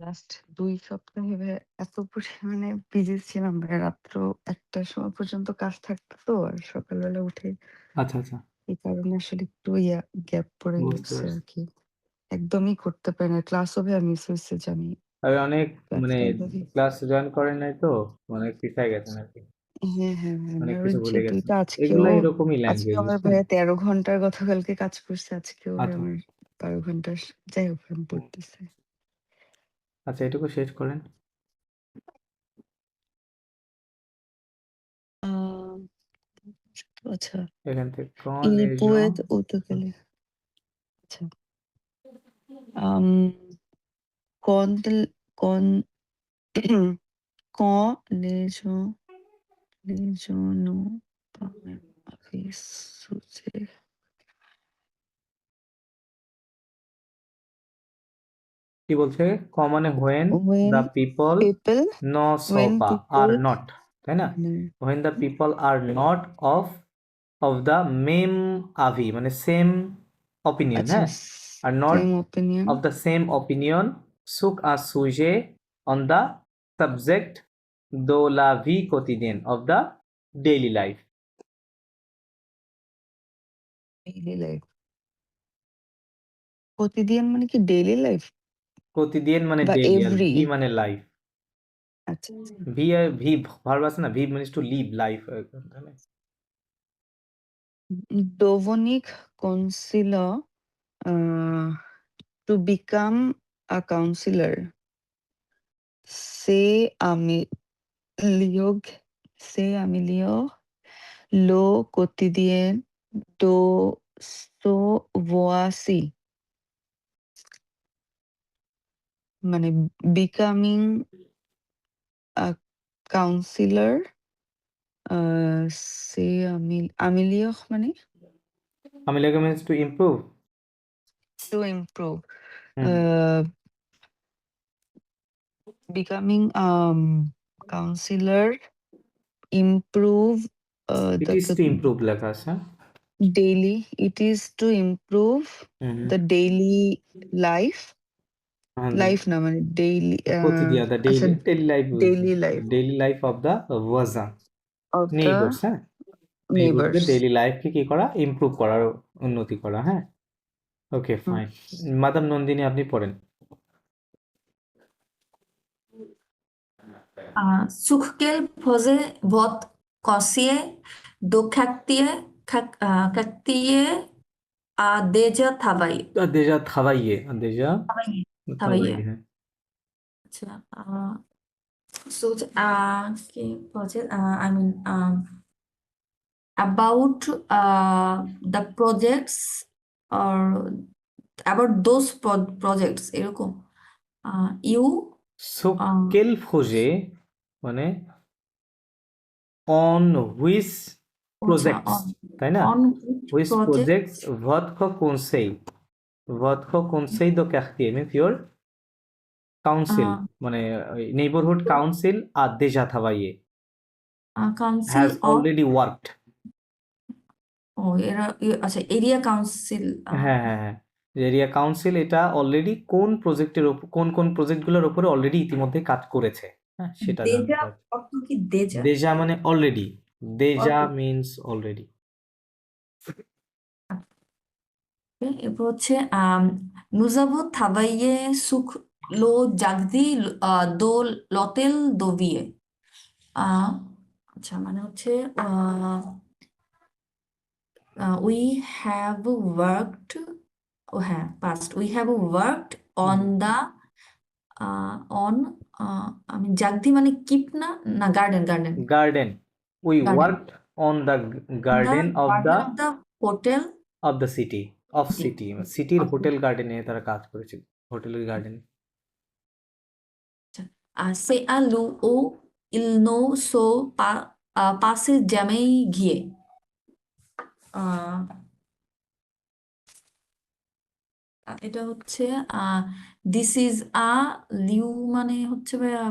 Last ২ সপ্তাহে এত পরিমাণে বিজি ছিলাম রাত্র ১টার সময় পর্যন্ত কাজ থাকতো তো আর সকালবেলা উঠে আচ্ছা, আচ্ছা। এই কারণে আসলে একটু গ্যাপ পড়ে বুঝতে গেছে পারছি। আরকি। একদমই করতে পারি না। ক্লাসও মিস হইছে যে আমি আমি অনেক মানে ক্লাসটাই করি। ক্লাস জয়েন করেন নাই তো অনেক পিছায় গেছেন আরকি। হ্যাঁ। অনেক আর ওই কিছু যে ভুলে গেছেন। ২ টা আজকেও এগুলা এরকমই ল্যাঙ্গুয়েজ আমার বুঝছেন? ভাইয়া ১৩ ঘন্টার গতকালকে কাজ করছে। আজকেও আচ্ছা। আমার ১২ ঘন্টা যাই হোক হুম। পড়তেছে। আচ্ছা এটুকু শেষ করেন। আ আচ্ছা। এখান থেকে Il connaissance poète autocollant আচ্ছা। আম quand l quand quand les gens n'ont pas envie soucier কি বলছে? ক মানে when the when people people no when sofa are people not তাই না? মানে when the people are not of the same avi মানে same opinion আচ্ছা হ্যাঁ? are not same opinion of the same opinion sur un sujet on the subject de la vie quotidienne of the daily life daily life প্রতিদিন মানে কি daily life quotidian মানে বা daily আর every V মানে life আচ্ছা। V verb আছে না V means to live life Dovonic consider to become a counselor. Se Amilio se Amilio lo quotidien do so voici মানে becoming a counselor say Amilio মানে আমি লাগে means to improve to improve hmm becoming counselor improve it the is to improve লেখা আছে daily it is to improve hmm the daily life life না মানে daily প্রতিদিন the আচ্ছা daily life বুঝছি daily life daily life of the voisin of the neighbors হ্যাঁ নেইবারদের neighbors daily লাইফকে কি করা ইমপ্রুভ করার উন্নতি করা হ্যাঁ ওকে হুম। ফাইন মাদাম নন্দিনী আপনি পড়েন Sukhkel phose बहुत कौसिए दो खक्तिए देजा थाबाई দেজা থাবাইয়ে দেজা थाबाई थाबाई থাবাইয়ে হ্যাঁ अच्छा सोच के phose I mean about the projects or about those projects এরকম you সোকেল ফোজে মানে অন হুইচ আচ্ছা প্রজেক্টস তাই না on which which project projects votre conseil de quartier means your council মানে নেইবারহুড কাউন্সিল আর দেজা থাবাইয়ে council has of already worked ও এরা আচ্ছা এরিয়া কাউন্সিল হ্যাঁ এরিয়া কাউন্সিল এটা অলরেডি কোন প্রজেক্টের ওপর কোন প্রজেক্টগুলোর উপরে অলরেডি ইতিমধ্যে কাজ করেছে হ্যাঁ সেটা জানতে দেজা হবে অর্থ কি দেজা দেজা মানে already déjà Already. Means already এরপর হচ্ছে নুজাবু থাবাইয়ে সুখ লো জাগদি দো লতেল দোবিয়ে আহ, আচ্ছা মানে হচ্ছে উই হ্যাভ ওয়ার্কড ও হ্যাঁ past we have worked on the on আমি জাগদি মানে কিপ না না garden garden garden we garden worked on the the garden garden of the hotel of the city সিটির হোটেল গার্ডেনে তারা কাজ করেছে হোটেলের গার্ডেনে Se a Luo il no so passe jamais গিয়ে আহ, এটা হচ্ছে দিস ইজ আ লিউ মানে হচ্ছে ভাইয়া,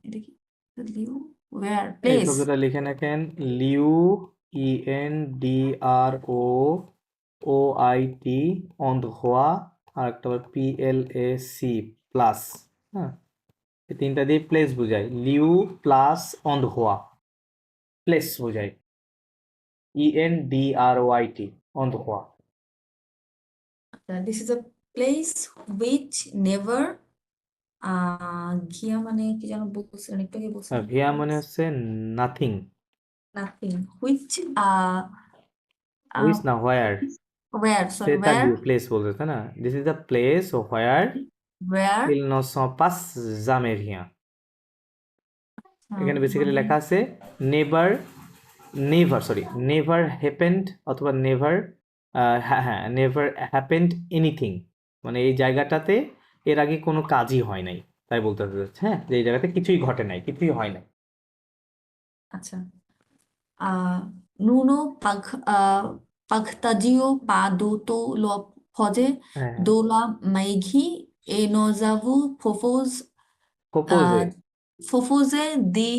এটা কি লিউ ওয়ার এই প্লেস শব্দটা লিখে রাখেন লিউ ENDRO OIT অন্ধোয়া আর একটা PLAC প্লাস, হ্যাঁ, এই তিনটা দিয়ে প্লেস বোঝায়। লিউ প্লাস অন্ধোয়া, প্লেস বোঝায়। ENDRYT, অন্ধোয়া। This is a place which never ঘিয়া মানে কি যেন বলছিলেন, একটু আগে বলছিলেন ভিয়া মানে হচ্ছে নাথিং, nothing which হুইচ না হোয়ার, where sorry সেটা where প্লেস বলতে, তাই না? This is the place where where il ne se passe jamais rien। এখানে বেসিক্যালি মানে লেখা আছে নেভার, নেভার হ্যাপেন্ড অথবা নেভার, হ্যাঁ নেভার হ্যাপেন্ড এনিথিং, মানে এই জায়গাটাতে এর আগে কোনো কাজই হয় নাই, তাই বলতে চাচ্ছে, হ্যাঁ, যে এই জায়গাতে কিছুই ঘটে নাই, কিছুই হয় নাই। আচ্ছা Nuno pagtadio paduto lo pode হ্যাঁ, dola maighi e nozavu প্রপোজে, fofose di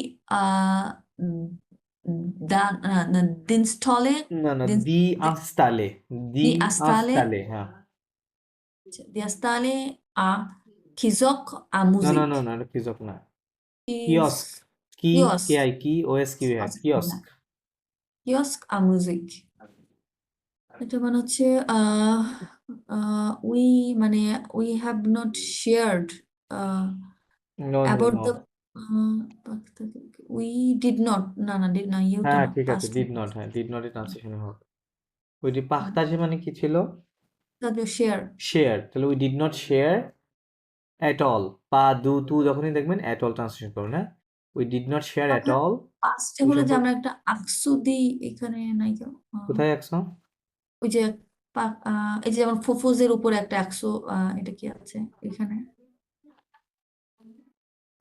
dinstole না না, din দি আস্তালে, দি di astale আস্তালে, হ্যাঁ, di astale a kizok a না music না না না, এটা কিজক না, কিয়স্ক, কি kiosk কে আই কি ওএস কি, হ্যাঁ, কিয়স্ক। kiosk a music এটা মানে হচ্ছে আহ উই মানে we have not shared no no about no, the we did not না ডিড না ইউ তো হ্যাঁ না ঠিক আছে, পাস্ট ডিড নট, হ্যাঁ ডিড নট এর ট্রান্সলেশন হবে। ওইটি পাখতাজে মানে কি ছিল? শেয়ার শেয়ার, তাহলে we did not share at all, পা দু তু যখনই দেখবেন অ্যাট অল ট্রান্সলেশন করবেন, হ্যাঁ, we did not share at all. পাস্টে হলো যে আমরা একটা আকসু দিই এখানে নাই কেউ কোথায় একশো? ওই যে এই যে যেমন ফুফুজের উপরে একটা একশো এটা কি আছে এখানে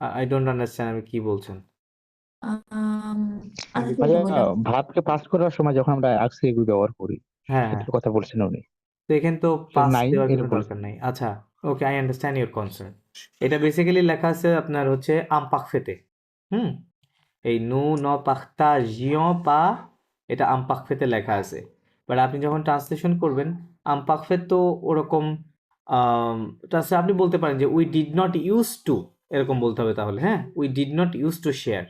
আই ডোন্ট আন্ডারস্ট্যান্ড, আমি কি বলছেন? আচ্ছা ভাইয়া বললাম এটা ভাবকে পাস করার সময় যখন আমরা আকসি এগুলো ব্যবহার করি হ্যাঁ হ্যাঁ, সেটার কথা বলছেন উনি, তো এখানে তো তো পাস নাই দেওয়ার এর কোনো দরকার বলছেন। নাই। আচ্ছা, ওকে, আই আন্ডারস্ট্যান্ড ইউর কনসার্ন। এটা বেসিক্যালি লেখা আছে আপনার হচ্ছে আমপাকফেতে, হুম, এই নু ন পাখতা জিও পা, এটা আমপাকফেতে লেখা আছে। বাট আপনি যখন ট্রান্সলেশন করবেন আমপাকফেত তো ওরকম ট্রান্সলেট আপনি বলতে পারেন যে we did not use to, এরকম বলতে হবে তাহলে, হ্যাঁ, we did not use to share.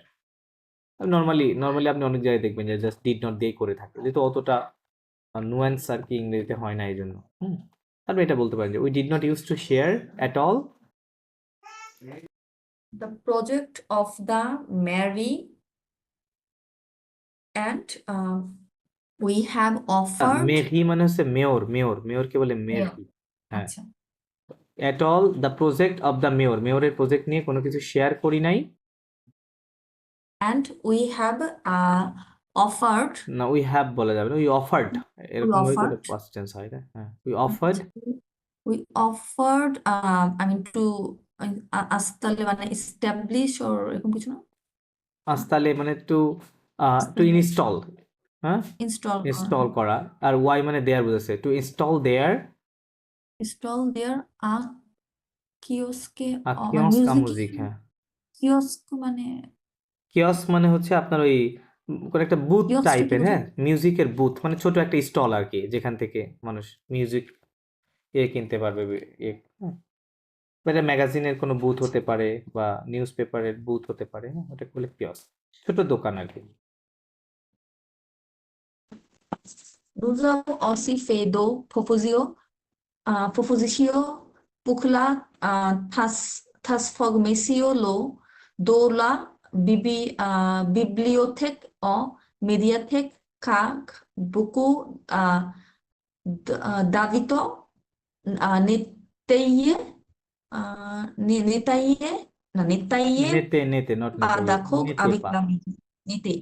Normally আপনি অনেক জায়গায় দেখবেন যে জাস্ট ডিড নট দিয়েই করে থাকে, যেহেতু অতটা নুয়ান্স আর কি ইংরেজিতে হয় না, এই জন্য আপনি এটা বলতে পারেন যে we did not use to share at all the project of the Mary and we have offered মেঘি মানে হচ্ছে মেয়র, মেয়রকে বলে মেঘি, হ্যাঁ, আচ্ছা at all the project of the মেয়রের প্রজেক্ট নিয়ে কোনো কিছু শেয়ার করি নাই, and we have offered না উই হ্যাভ বলা যাবে না, উই অফার্ড, এরকম ভাবে offered পাস্ট টেন্স হয়, তাই হ্যাঁ, we offered. we offered I mean to আস্তালে মানে establish or এরকম কিছু না আস্তালে মানে টু ইনস্টল, হ্যাঁ, install ইনস্টল করা, আর ওয়াই মানে দেয়ার বুঝেছে, to install there install there কিওস্কে মানে কিয়স্ক মিউজিক মিউজিক, হ্যাঁ, কিওস্ক মানে কিয়স্ক মানে হচ্ছে আপনার ওই কোনো একটা বুথ কিওস্ক কি টাইপের, বোঝায় হ্যাঁ, মিউজিকের বুথ মানে ছোট একটা স্টল আর কি, যেখান থেকে মানুষ মিউজিক কিনতে পারবে, হ্যাঁ, এটা ম্যাগাজিনের কোনো বুথ হতে পারে বা নিউজ পেপারের বুথ হতে পারে, হ্যাঁ, ওটাকে বলে কিয়স্ক, ছোট দোকান আর কি। Usavo osi fedo propositio pucla transformatio lo do la bibliothek o mediathek kag buku davito neteye netaye netaye নেতে নট নেতে, padakok নেতে পা, abikla nete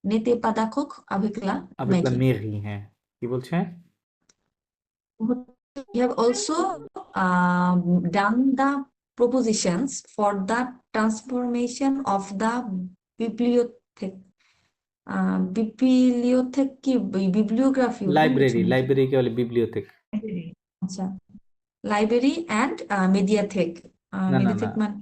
nete padakok abikla avec la magi mairie, হ্যাঁ, কি বলছে? We have also done the propositions for the transformation of the bibliothek. Bibliothek কি bibliography ওরকম কিছু লাইব্রেরিকে বলে বিবলিওথেক। আচ্ছা library and mediathek না না না, mediathek মানে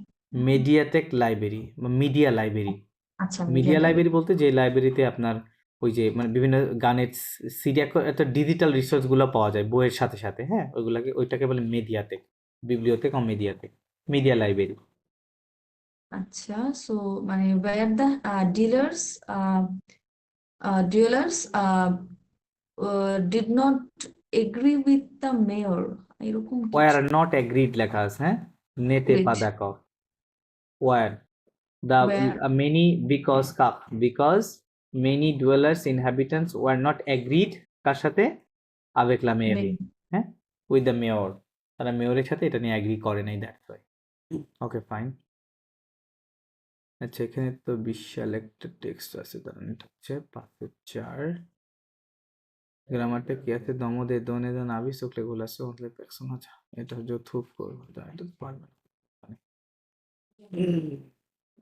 মেডিয়াটেক লাইব্রেরি বা মিডিয়া লাইব্রেরি। আচ্ছা মিডিয়া media লাইব্রেরি বলতে যে লাইব্রেরিতে আপনার ওই যে মানে বিভিন্ন গানের সিডি, একটা ডিজিটাল রিসোর্স গুলো পাওয়া যায় বইয়ের সাথে সাথে, হ্যাঁ, ওইটাকে বলে মেডিয়াটেক, বিবলিওথেক ও মেডিয়াটেক। মিডিয়া লাইব্রেরি আচ্ছা, সো মানে where the dealers did not agree with the mayor, এরকম ওয়ার কিছু। নট এগ্রিড লেখা আছে হ্যাঁ নেতে Agreed. পাদাক ওয়ার the Where many because many dwellers inhabitants were not agreed কার সাথে avec la mairie হ্যাঁ with the mayor তারা মেয়রের সাথে এটা নিয়ে এগ্রি করে নাই দ্যাটস ওয়াই ওকে ফাইন আচ্ছা এখানে তো বিশাল একটা টেক্সট আছে দাঁড়ান এটা হচ্ছে 5/4 গ্রামারটা কি আছে দমদে দনে দন আবি শুক্লে গোলাসে ওতলে পেছন আচ্ছা এটা যে থুপ করব এটা তো পারবে না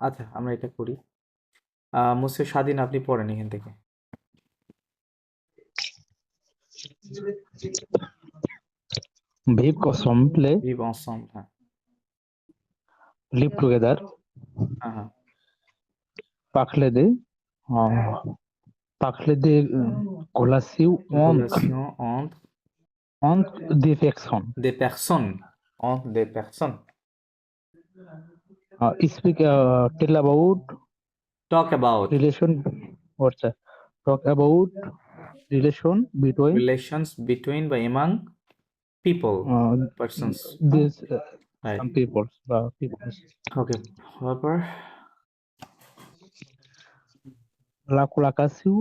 আচ্ছা আমরা এটা করি মুসে স্বাধীন আপনি পড়েন এখান থেকে Vivre ensemble, vivre ensemble হ্যাঁ live together, হ্যাঁ হ্যাঁ parler de relation relation entre des personnes. entre des personnes Tell about talk about relation. What's that? Talk about relation between relations between by among people persons these right some people. okay proper La colocation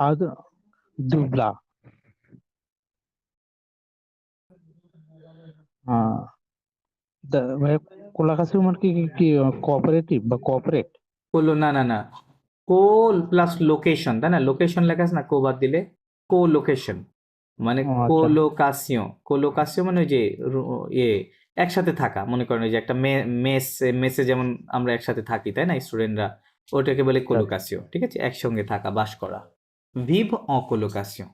ad dubla. The colocation মানে কি cooperative বা cooperate. কোলো না না না কোল plus location তাই না location লেখা আছে না কো বাদ দিলে কো লোকেশন মানে ও আচ্ছা। কোলোকাসিও মানে ওই যে ইয়ে একসাথে থাকা মনে করেন ওই যে একটা মেসে যেমন আমরা একসাথে থাকি তাই না স্টুডেন্টরা ওটাকে বলে কোলোকাসিও ঠিক আছে একসঙ্গে থাকা বাস করা ভিভ অন কোলোকাসিও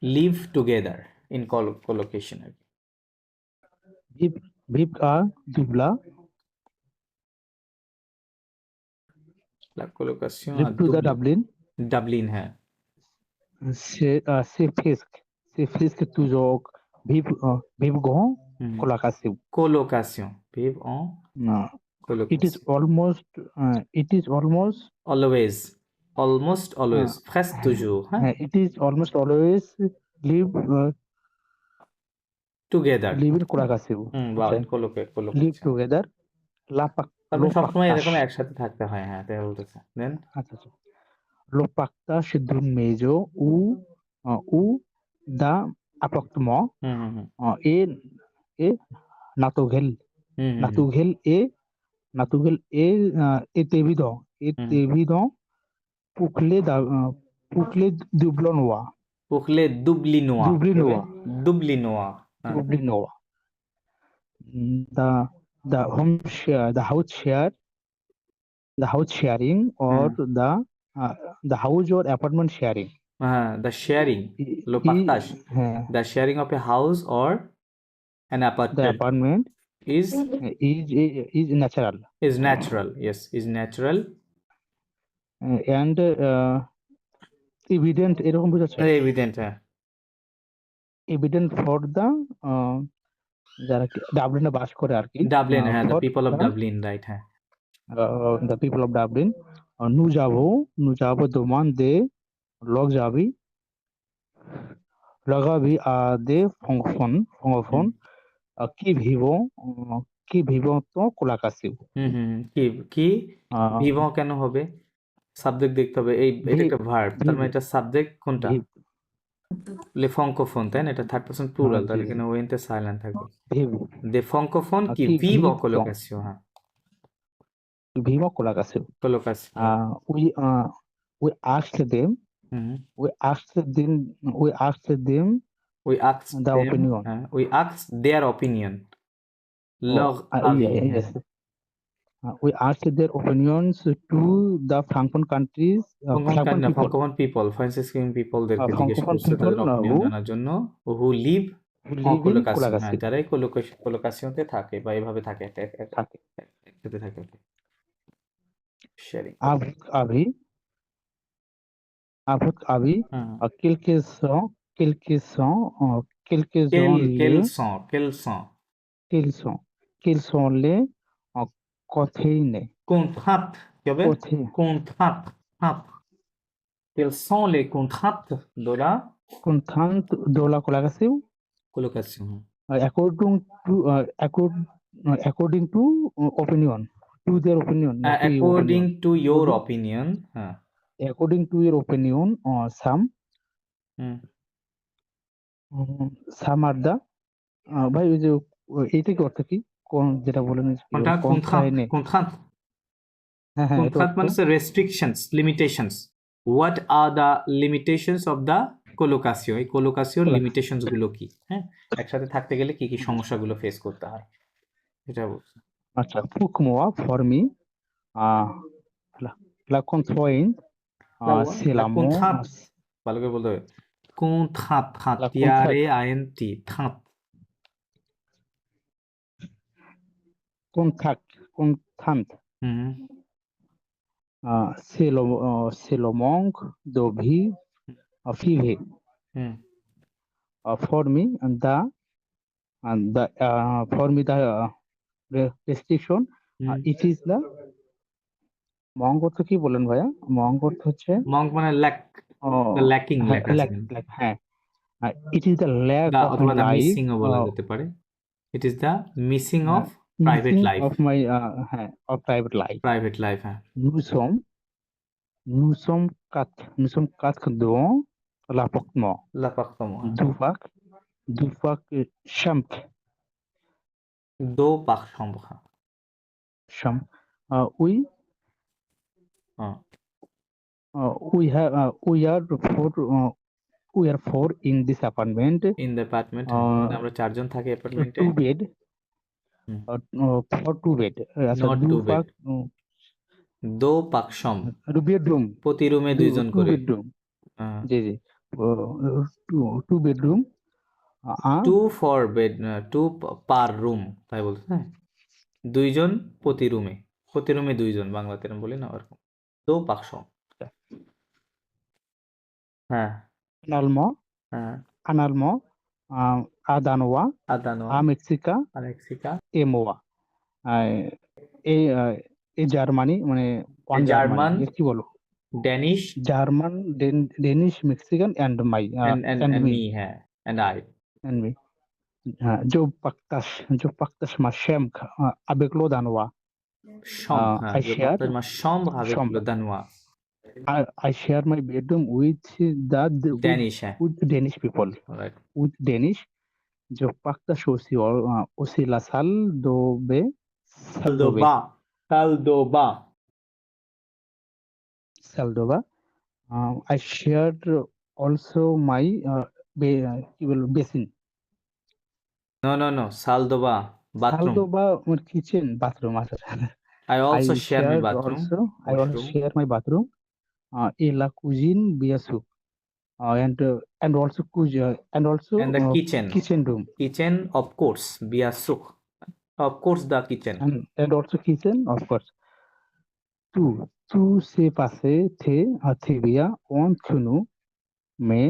লিভ টুগেদার ইন কোলোকেশন আর কি Vivre à dubla. La colocation Live à to the Dublin. Dublin है C'est presque toujours vivre en colocation. colocation vivre en It is colocation almost always presque toujours hein? it is almost always live together live in colocation. wow Live colocation together. তারপরে সবসময় এরকম একসাথে থাকতে হয় হ্যাঁ তাই বলতেছে দেন আচ্ছা lo partage d'un maison ou d'un appartement est naturel. Naturel est évident. Pour les Dublinois. pour les Dublinois the house sharing or the house or apartment sharing. The sharing lo partage the sharing of a house or an apartment. The apartment is natural. Is natural, yes, is natural. And evident এরকম বোঝাচ্ছে evident হ্যাঁ evident for the যারা ডাবলিনে বাস করে আর কি Dublin হ্যাঁ the people of Dublin right হ্যাঁ the people of Dublin. Nous avons demandé l'Arabie à des francophones qui vivent en colocation. কি vivant কেন হবে সাবজেক্ট দেখতে হবে এই এটা একটা ভার্ব তার মানে এটা সাবজেক্ট কোনটা le francophone তাই না এটা থার্ড পারসন প্লুরাল তাহলে এখানে ওয়েনতে সাইলেন্ট থাকবে des francophones qui vivent en colocation হ্যাঁ vivent en colocation. We asked them the opinion. We asked their opinion. Yes. We asked their opinions to the Francophone countries. Francophone people, Franciscan people দেরকে জিজ্ঞেস করছে তাদের opinion জানার জন্য who live en colocation হ্যাঁ যারাই colocationতে থাকে বা এভাবে থাকে একসাথে থাকে sharing Avis quelques sont qu'ils sont les containers contraintes কি হবে contraintes quelles sont les contraintes de la contraintes de la colocation colocation according to according to opinion to their opinion not to your opinion according to your According- opinion হ্যাঁ according to your opinion some hmm some are the ভাই ওই যে এইটা কি অর্থ কি কোন যেটা বলেন কোনটা কনফাইনে contrainte হ্যাঁ হ্যাঁ এটা contrainte মানে হচ্ছে restrictions limitations what are the limitations of the colocation এই colocation limitations গুলো কি হ্যাঁ একসাথে থাকতে গেলে কি কি সমস্যাগুলো ফেস করতে হয় এটা বলছি আচ্ছা pour moi for me la contrainte c'est la la contrainte ভালো করে বলতে হবে contrainte La T-R-A-I-N-T contrainte contrainte hmm c'est le manque de vie vivre hmm for me for me the restriction hmm it is the Monk অর্থ কি বলেন ভাইয়া Monk অর্থ হচ্ছে monk মানে lack the lacking লেখা আছে কিন্তু। হ্যাঁ it is the lack The of অথবা my the life missing ও বলা যেতে পারে it is the missing of private missing life of my of private life private life হ্যাঁ nous sommes quatre dans l'appartement l'appartement deux facs chambre deux par chambre we হ্যাঁ we are four in this apartment in the apartment আমরা চারজন থাকি অ্যাপার্টমেন্টে two bed for two bed আচ্ছা Not দু two bed. ফাঁক দো পাক chambre bedroom প্রতি রুমে দুইজন two করে bedroom হ্যাঁ জি two bedroom two for bed two per room তাই বলতে হ্যাঁ দুইজন প্রতি রুমে দুইজন বাংলাতে এরকম বলি না ওরকম দো পাক chambre হ্যাঁ analement adanoa আদানো mexica আলেক্সিকা emoa এই জার্মানি মানে এই জার্মান এর কি বলো Danish German Danish Mexican and my and me হ্যাঁ and I and me जो pactas ma chambre avec l'eau danois chambre হ্যাঁ I je share partage ma chambre avec chambre. le danois I share my bedroom with Danish হ্যাঁ with Danish people right with Danish जो partage aussi la salle de bain salle de bain I shared also my basin no salle de bain bathroom salle de bain kitchen bathroom I also share my shared bathroom I also washroom. share my bathroom et la cuisine bien sûr and also And the kitchen room kitchen of course bien sûr of course the kitchen and also kitchen of course tout s'est passé très bien entre nous mais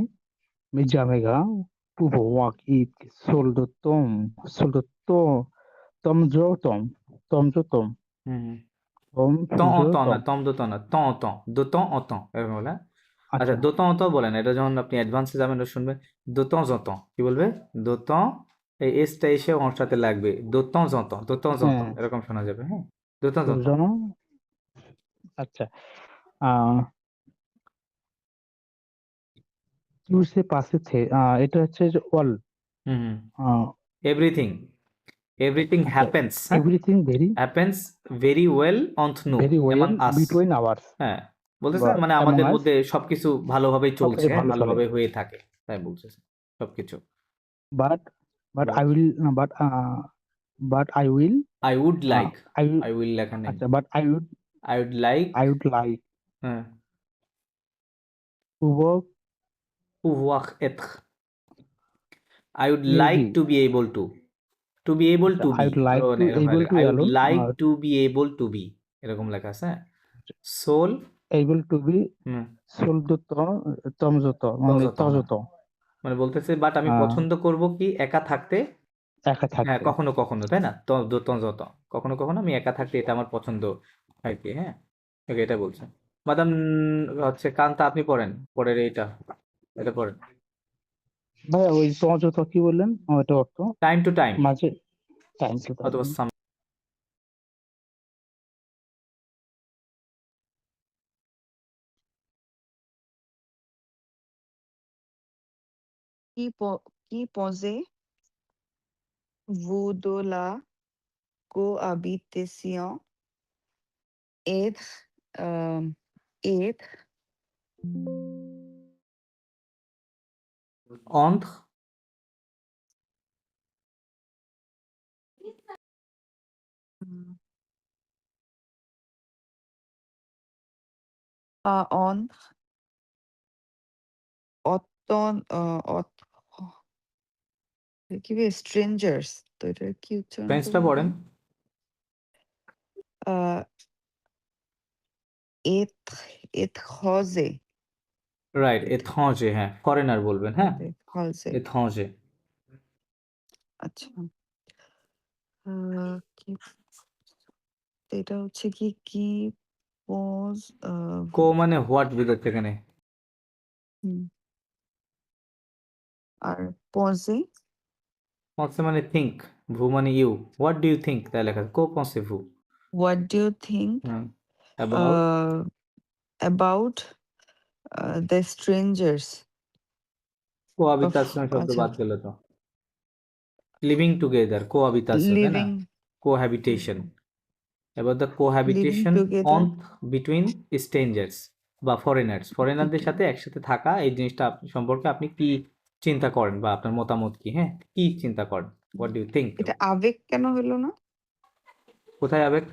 jamais pour voir qu'il seul de tom hmm temps en temps না tom de temps না de temps en temps এরকম বলে আচ্ছা de temps en temps বলেন এটা যখন আপনি অ্যাডভান্সে যাবেন এটা শুনবেন de temps en temps কি বলবে de temps এই এসটা এসে ওর সাথে লাগবে de temps en temps এরকম শোনা যাবে হ্যাঁ de temps en temps আচ্ছা tout s'est passé এটা হচ্ছে যে all everything happens everything happens very well entre nous very well among us between ours হ্যাঁ বলতেছে বা মানে আমাদের among us মধ্যে সবকিছু ভালোভাবেই চলছে সবকিছু ভালো চলে। ভালোভাবে হয়ে থাকে তাই বলতেছে সবকিছু but But- I will I would like I will লেখা নেই আচ্ছা but I would I would like হ্যাঁ pouvoir être I would like Easy. to be able to be able to be I would like আরো to এরকম able লাগে। to I would alone, like to be able to be এরকম লেখা আছে হ্যাঁ soul able to be হুম তমজত মানে তমজত, তজত মানে বলতেছে বাট আমি আহ, পছন্দ করব কি একা থাকতে একা হ্যাঁ থাকতে। কখনো কখনো, তাই না? যত কখনো কখনো আমি একা থাকতে এটা আমার পছন্দ আর কি। হ্যাঁ ওকে, এটা বলছে মাদাম। হচ্ছে কান্তা, আপনি পড়েন পরের এটা পড়েন। ভাইয়া ওই যত কি বললেন ওইটা অর্থ টাইম টু টাইম মাঝে টাইম টু টাইম। অথবা Qui posait vous de la cohabitation être être entre hum, pas entre autant কি strangers তো এটা কি উচ্চারণ ফ্রেঞ্চটা করবো পড়েন। être étranger রাইট, এথ্রঞ্জে, হ্যাঁ ফরেনার বলবেন, হ্যাঁ étranger এথ্রঞ্জে। আচ্ছা কি এটা হচ্ছে কি পজ কো মানে হোয়াট বোঝাচ্ছে এখানে। আর পজে পন্সে মানে থিঙ্ক, ভু মানে you, what do you think তাই লেখা আছে, কো পন্সে ভু। what do you think about about the strangers of কোহাবিতাশন শব্দ আচ্ছা বাদ গেল তো। লিভিং টুগেদার, কোহাবিতাশন, তাই না? living কোহ্যাবিটেশন, এবার the living কোহ্যাবিটেশন together on between strangers বা ফরেনার্স, ফরেনারদের between সাথে একসাথে থাকা, এই জিনিসটা সম্পর্কে আপনি কি চিন্তা করেন বা আপনার মতামত কি? হ্যাঁ কি চিন্তা করেন, হোয়াট ডু ইউ থিঙ্ক। এটা আবেগ কেন হলো না কোথায় আবেগ?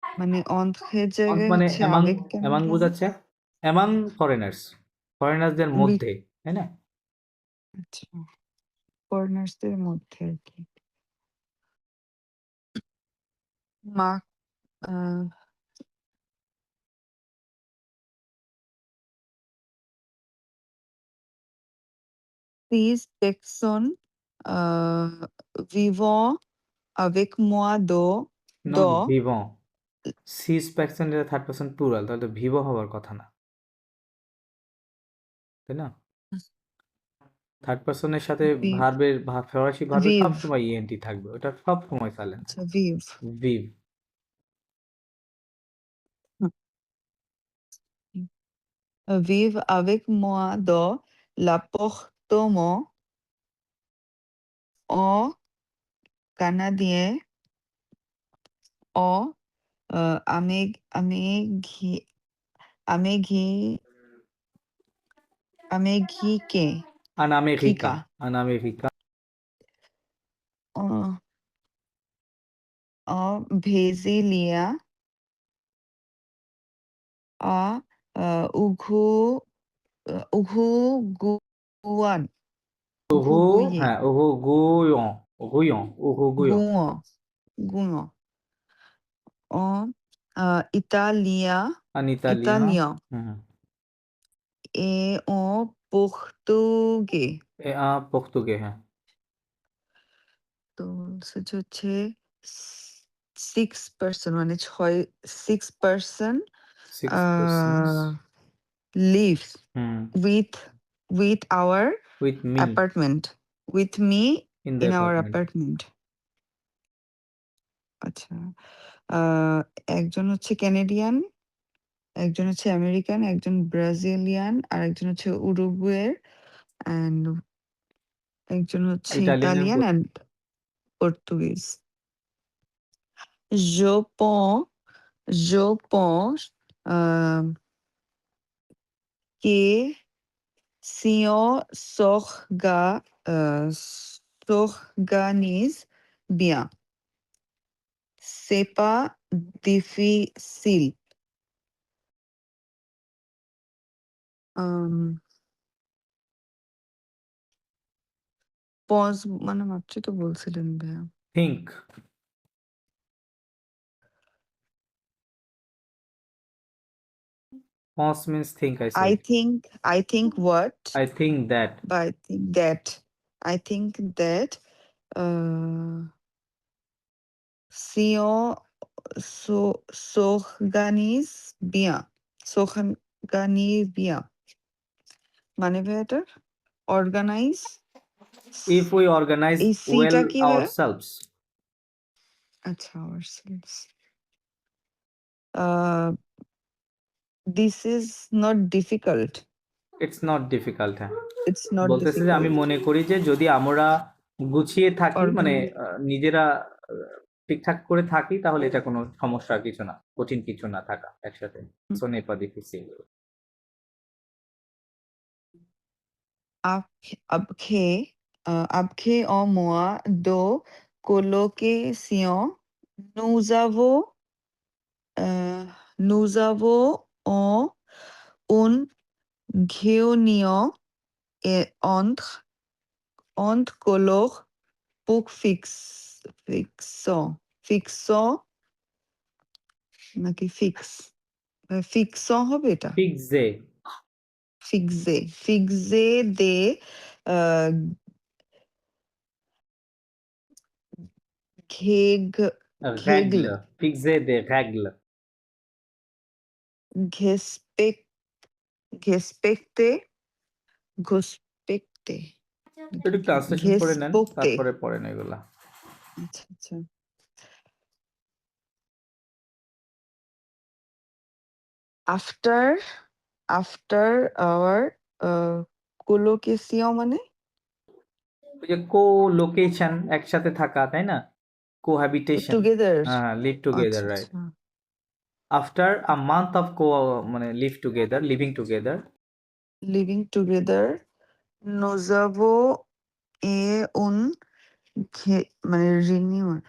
মানে অন্থের অন জায়গায় মানে হচ্ছে অ্যামাং, আবেগ কেন অ্যামাং হলো না বোঝাচ্ছে অ্যামাং ফরেনার্স, ফরেনার্সদের বি- মধ্যে, তাই না? আচ্ছা ফরেনার্সদের মধ্যে আর কি মা আহ, These personnes vivant avec moi not dans ভিভন, সিস পার্সন এটা থার্ড পার্সন প্লুরাল, তাহলে তো ভিভো হওয়ার কথা না, তাই না? থার্ড পার্সনের সাথে vive ভার্বের ফরাসি ভার্বে vive সবসময় ইএনটি থাকবে, ওটা সব সময় সাইলেন্ট আচ্ছা vive ভিভ। vive avec moi dans l'appartement en canadien en Amérique américain আনামেরিকা, Kika আনামেরিকা। en Brasilia à Uruguay ওহো, Uruguay হ্যাঁ ওহো গুয়ন, গুয়ন, ওহো গুয়ন। Gouin Gouin en আনিতালিয়া, italien হুম, et en portugais পর্তুগে, হ্যাঁ তো সেটা হচ্ছে 6 person মানে 6 person 6 persons, lives hmm, with our with me apartment with me in the in our apartment. apartment আচ্ছা একজন হচ্ছে ক্যানাডিয়ান একজন হচ্ছে আমেরিকান একজন ব্রাজিলিয়ান আর একজন হচ্ছে উরুগুয়ের and একজন হচ্ছে Italian Italian and Portuguese je pense je pense que si on s'organise bien c'est pas difficile পজ মানে মাত্রই তো বলছিলেন ভাইয়া থিঙ্ক, পস means think, I I said, think what I think that, but I think that Euh, si on s'organise bien. S'organise bien. মানে ভাই এটা অর্গানাইজ If we organize এই সিটা well কি ভাই ourselves, আচ্ছা ourselves this is not difficult it's not difficult. হ্যাঁ it's not বলতেছে যে আমি difficult মনে করি যে যদি আমরা গুছিয়ে থাকি মানে organize নিজেরা ঠিকঠাক করে থাকি তাহলে এটা কোনো সমস্যা কিছু না, কঠিন কিছু না থাকা একসাথে। So n'est pas difficile. après en mois de colocation nous avons en une réunion et entre colloques pour fixant নাকি fixant হবে এটা Fixe, fixe des règles règle, fixer des règles. respect respecter respecter একটু translation করে নেন respecter তারপরে পড়েন এগুলা। আচ্ছা আচ্ছা after our collocation মানে ওই যে কো লোকেশন একসাথে থাকা তাই না, কোহ্যাবিটেশন, together হ্যাঁ লিভ আচ্ছা টুগেদার রাইট। আচ্ছা আফটার আ মান্থ অফ মানে live together, living together, living together nous avons et une মানে reunion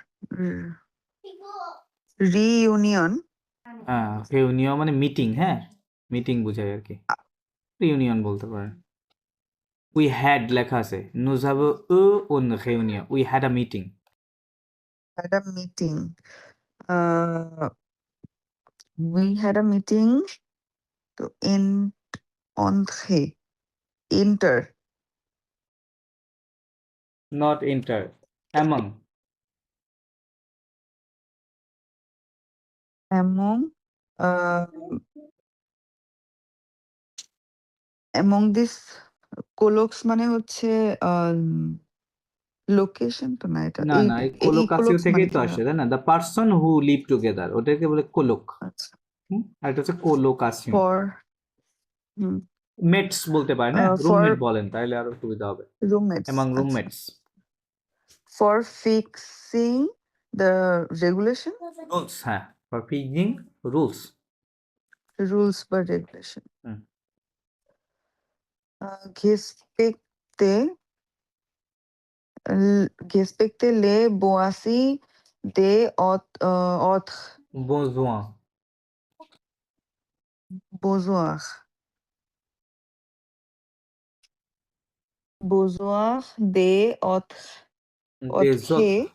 হ্যাঁ রিউনিয়ন মানে মিটিং, হ্যাঁ মিটিং বোঝায় আর কি, রিউনিয়ন বলতে পারেন। উই হ্যাড লেখা আছে, nous avons eu une réunion, we had a meeting. had a meeting we had a meeting to enter not enter, among, among among this colloques মানে হচ্ছে লোকেশন তো না এটা না এই না এই এই কোলোকাসিও colloques মানে থেকেই তো কি আসে তাই না, the person who live together ওটাকে বলে কোলোক। আচ্ছা আর এটা হচ্ছে কোলোকাসিয়ন। for মেটস বলতে পারেন, হ্যাঁ for রুমমেট বলেন তাহলে আরো সুবিধা হবে, roommates অ্যামং আচ্ছা roommates. for fixing the regulation rules, হ্যাঁ ফর ফিক্সিং রুলস। rules বা regulation হুম। respecter les boissy des autres Besoin, besoins des autres des autres,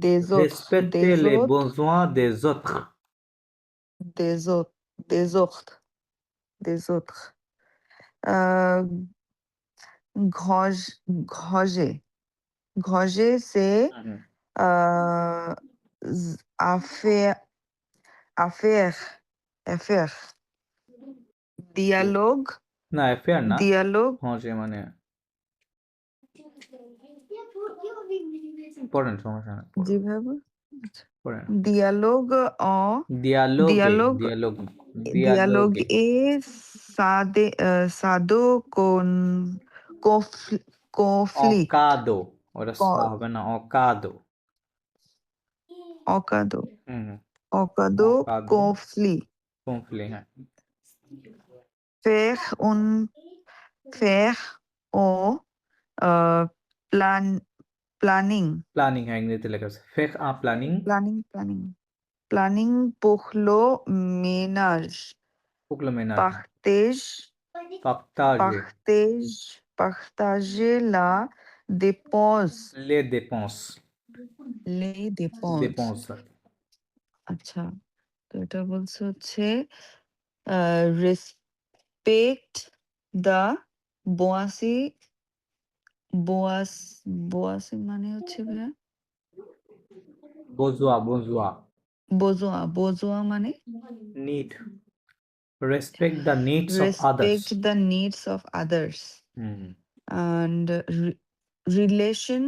des respecter les autres besoins des autres. des autres des autres des autres Groger Groger c'est affaire affaire dialogue না affair না, dialogue হজে মানে পড়েন সমস্যা না, যেভাবে পড়েন। dialogue en Dialogue, dialogue dialogue, dialogue dialogue. et sado con conflict অকাদো, ওটা সা হবে না, অকাদো। ocado হুম, ocado অকাদো, conflit কমফ্লি, হ্যাঁ। faire un planning প্ল্যানিং, হ্যাঁ ইংরেজিতে লেখা আছে fake a planning, planning pour le ménage পুকলো মেনাজ, partage partager la dépense লে dépenses, les dépenses dépenses, আচ্ছা তো এটা বলছে হচ্ছে respect the boissy বোয়াস বোয়াসে মানে হচ্ছে ভাইয়া বোজোয়া বোজোয়া বোজোয়া মানে need respect the needs of others respect the needs of others hmm and relation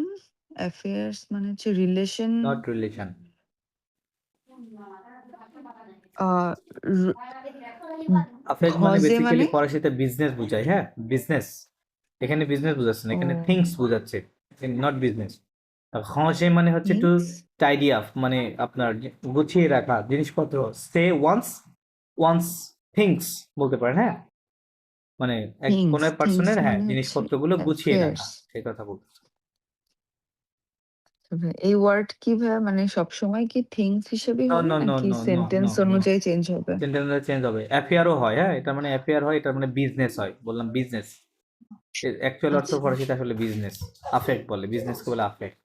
affairs মানে হচ্ছে relation not relation র- affect মানে ঘজে বেসিক্যালি মানে ফরাসিতে বিজনেস বোঝায় হ্যাঁ বিজনেস এখানে বিজনেস বোঝাচ্ছে না এখানে ও থিংস বোঝাচ্ছে নট বিজনেস খসে মানে হচ্ছে টু থিংস টাইডি আপ মানে আপনার গুছিয়ে রাখা জিনিসপত্র সে ওয়ান্স থিংস বলতে পারেন হ্যাঁ মানে এক থিংস কোনো পার্সনের হ্যাঁ মানে হচ্ছে জিনিসপত্রগুলো গুছিয়ে রাখা অ্যাফেয়ার্স সেই কথা বলতেছে এই ওয়ার্ড কি ভাইয়া মানে সবসময় কি থিংস হিসেবেই নো হবে নো নো নাকি no no sentence no no অনুযায়ী চেঞ্জ হবে সেন্টেন্সটা চেঞ্জ হবে অ্যাফেয়ারও হয় হ্যাঁ এটা মানে অ্যাফেয়ার হয় এটা মানে বিজনেস হয় বললাম বিজনেস অ্যাকচুয়াল অর্থ আচ্ছা ফরাসিতে আসলে বিজনেস আফেক্ট বলে বিজনেসকে বলে আফেক্ট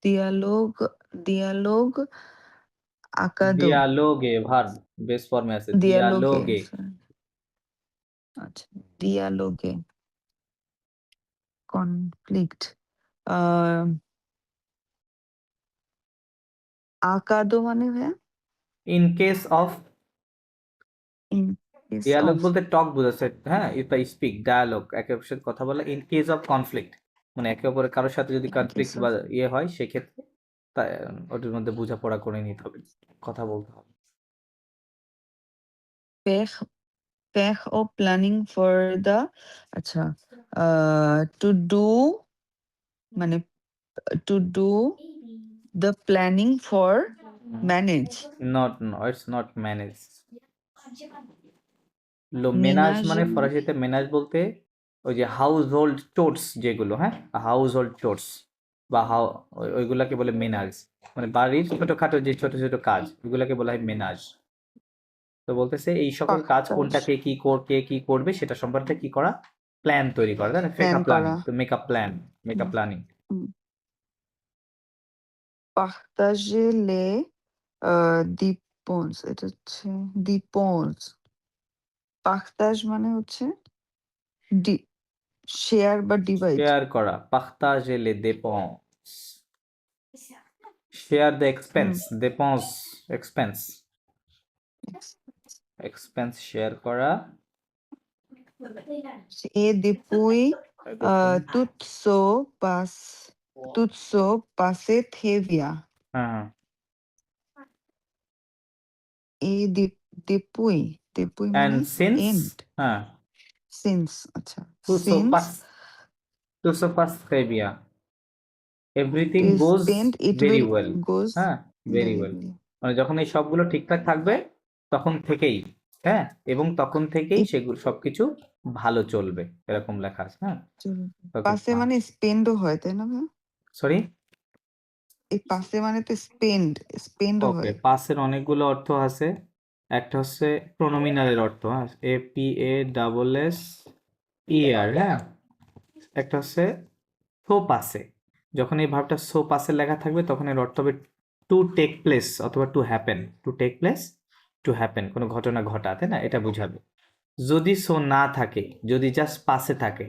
ডিয়ালগ ডিয়ালগ আকাদো ডিয়ালোগে ভার্ব বেস ফর্মে আছে ডিয়ালোগে ডিয়ালোগে আচ্ছা ডিয়ালোগে কনফ্লিক্ট আকাদো মানে ভাইয়া in case of in case dialogue of বলতে টক বোঝাচ্ছে হ্যাঁ ইফ আই স্পিক ডায়ালগ একে অপরের সাথে কথা বলা ইন কেস অফ কনফ্লিক্ট মানে একে অপরের কারোর সাথে যদি ইন কেস কনফ্লিক্ট অফ বা ইয়ে হয় সেক্ষেত্রে ওটির মধ্যে বোঝাপড়া করে নিতে হবে কথা বলতে হবে পেখ পেখ ও প্ল্যানিং ফর দ্য আচ্ছা টু ডু মানে to do the planning for manage not no it's not manage মেনাজ মেনাজ মানে ফরাসিতে মেনাজ বলতে ওই যে হাউস হোল্ড চোর্স যেগুলো হ্যাঁ হাউস হোল্ড চোর্স বা ওইগুলাকে বলে মেনাজ মানে বাড়ির ছোটখাটো যে ছোট ছোট কাজ ওইগুলাকে বলা হয় মেনাজ তো বলতেছে এই সকল কাজ পাখতাজ কোনটাকে কে কি করবে সেটা সম্পর্কে কি করা প্ল্যান তৈরি করা তাই না ফেক প্ল্যান আ প্ল্যানিং করা তো make a plan make a planning পাখতাজে লে দিপন্স এটা হচ্ছে দিপন্স পাখতাজ মানে হচ্ছে ডি শেয়ার বা ডিভাইড শেয়ার করা partager les dépenses share the expense dépense expense share করা এ depuis tout ce passé très bien হ্যাঁ et depuis and মানে since end হ্যাঁ since আচ্ছা tout se since passe très bien everything is goes spent it very will well goes হ্যাঁ very well মানে যখন এই সবগুলো ঠিকঠাক থাকবে তখন থেকেই হ্যাঁ এবং তখন থেকেই সেগুলো সবকিছু ভালো চলবে এরকম লেখা আছে হ্যাঁ পাশে মানে স্পেন্ডও হয় তাই না ভাই সরি এই পাশে মানে তো স্পেন্ড ওকে হয় পাসের অনেকগুলো অর্থ আছে একটা হচ্ছে প্রোনোমিনালের অর্থ হ্যাঁ APASSER হ্যাঁ একটা হচ্ছে সো পাসে যখন এই ভার্বটা সো পাসে লেখা থাকবে তখন এর অর্থ হবে টু টেক প্লেস অথবা to happen to take place to happen কোনো ঘটনা ঘটা তাই না এটা বুঝাবে যদি সো না থাকে যদি জাস্ট পাসে থাকে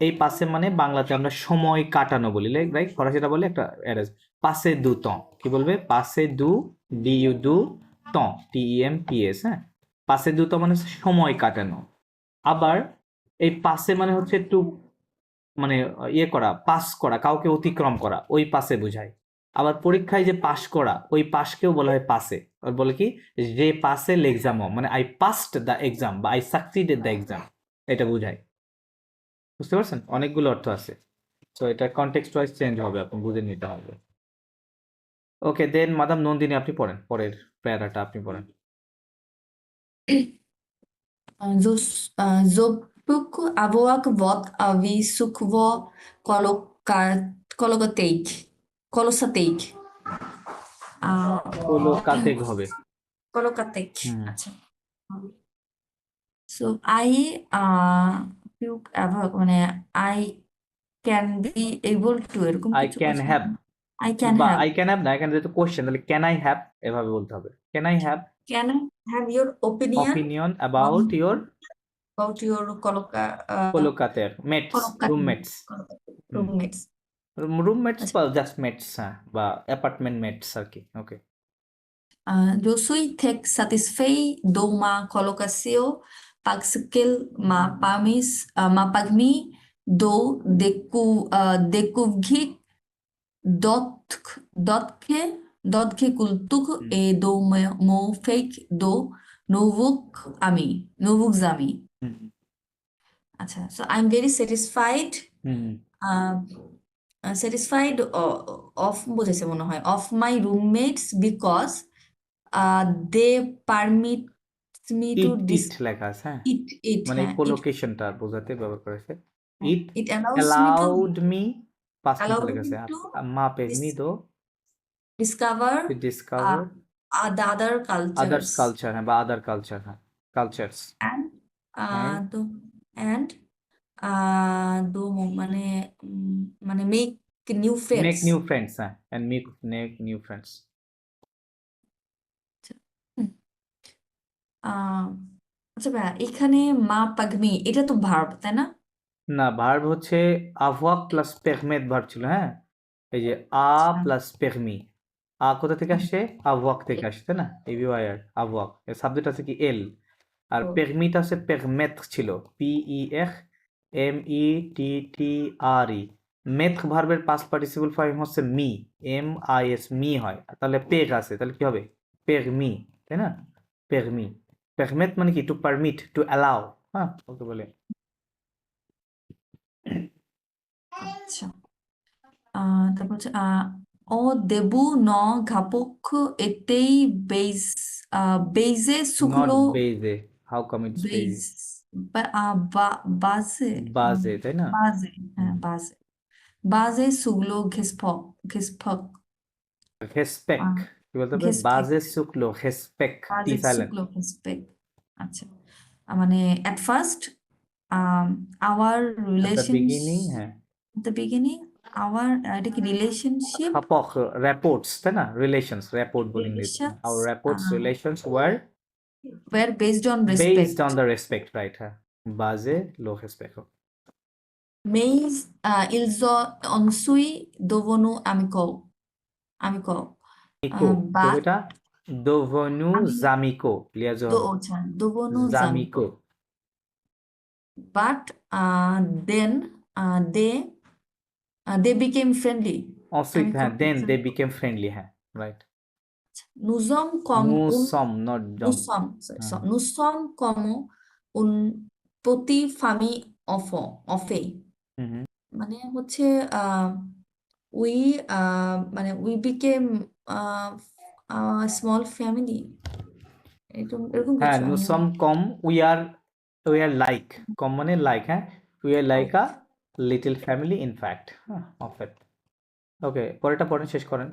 এই পাসে মানে বাংলাতে আমরা সময় কাটানো বলি রাইট ফরাসিটা বলে একটা অ্যারেজ পাসে দু temps কি বলবে পাসে দু DU temps TEMPS হ্যাঁ পাসে দু temps মানে হচ্ছে সময় কাটানো আবার এই পাসে মানে হচ্ছে একটু মানে ইয়ে করা পাস করা কাউকে অতিক্রম করা ওই পাসে বোঝায় আবার পরীক্ষায় যে পাস করা ওই পাসকেও বলা হয় পাসে আর বলে কি যে পাসে l'examen মানে আই পাসড দ্য এক্সাম বা আই সাকসিডেড দ্য এক্সাম এটা বোঝায় বুঝতে পারছেন অনেকগুলো অর্থ আছে তো এটা কনটেক্সট ওয়াইজ চেঞ্জ হবে আপনি বুঝে নিতে হবে ওকে দেন মাদাম নন্দিনী আপনি পড়েন পরের প্যারাটা আপনি পড়েন Je peux avoir votre avis sur vos colocateik. Colocateik. কাতেক হবে Colocateik. হুম আচ্ছা। So I feel about মানে I can be able to এরকম আই কিছু ক্যান আছে হ্যাভ I can বা have. আই ক্যান হ্যাভ না এখানে যেহেতু কোশ্চেন তাহলে ক্যান আই হ্যাভ এভাবে বলতে হবে can I have Can I have your opinion opinion on about your about your Colocataire, mates, roommates. roommates. Roommates আচ্ছা, বা জাস্ট মেটস, হ্যাঁ, বা অ্যাপার্টমেন্ট মেটস আর কি। ওকে। eu sou satisfeito de uma colocação paxquel ma pagmi do decuvgi dotke kultuk e do mo fake do novuk zami. আচ্ছা, so I'm very satisfied uh, satisfied of বোঝাইছে মনে হয় of my roommates because they permit me to ইট লেখা আছে, হ্যাঁ, eat মানে হ্যাঁ, কোলোকেশনটা বোঝাতে ব্যবহার করেছে। It it allows me to allowed me, past টেন্সে allow লেখা me আছে, to মা permitido discover to discover the other others cultures culture, হ্যাঁ, বা other culture, হ্যাঁ, cultures and and the and do মানে মানে make new make friends. new friends, হ্যাঁ, and make new friends. হুম। আচ্ছা ভাইয়া, এখানে মা পাগমি এটা তো ভার্ব তাই না? না, ভার্ব হচ্ছে avoir প্লাস permettre ভার্ব ছিল, হ্যাঁ, এই যে আ আচ্ছা, প্লাস permis। আ কোথা থেকে আসছে? avoir থেকে আসছে, তাই না? AVOIR, avoir এর সাবজেক্ট আছে কি এল, আর ও, permit আছে permettre ছিল, PERMETTRE। মেথ ভার্বের পাস্ট পার্টিসিপল ফর্ম হচ্ছে মি, MIS, মি হয়, তাহলে পেগ আছে, তাহলে কি হবে? পেরমি, তাই না? পেরমি। পেরমেট মানে কি? টু পারমিট, টু অ্যালাউ, হ্যাঁ, ওকে বলে। আচ্ছা, তারপর হচ্ছে ও দেবু ন ঘাপক এতেই বেইজে নট সুখলো বেজে, হাউ কাম ইটস বেইজ বেজে? বাজে বাজে, তাই না? বাজে হ্যাঁ হুম। বাজে বাজে সুগলো ঘেসফক রেসপেক্ট, কি বলতে হবে? ঘেসপেক বাজে শুক্লো, রেসপেক্ট, টি বাজে সাইলেন্ট। সুগলো ঘেসপেক। আচ্ছা, মানে at first our At the beginning, relationship হ্যাঁ, the beginning our এটা কি relationship খাপক, রেপোর্টস, তাই না? রিলেশনস, রেপোর্ট বলি ইংরেজিতে। relations Our reports, relations were were based on based respect. on the respect, right? হ্যাঁ, বাজে লো respect. Mas ilzo onsui dovonu amico Amico, তো but এটা devenu আমি zamico, liaison, আচ্ছা dovonu zamico zamico, but then they became friendly. ensuite, Amico হ্যাঁ, then they became friendly, হ্যাঁ, right? Nous sommes comme Nous un sommes, not nous jom, sommes sorry, হ্যাঁ, nous sommes comme un petit famille of a হুম, মানে হচ্ছে we মানে we became small family এরকম হ্যাঁ, কিছু nous আমি sommes comme, we are like, comme মানে like, হ্যাঁ, we are like a little family in fact, হ্যাঁ, of it. ওকে, পরেরটা পড়েন, শেষ করেন।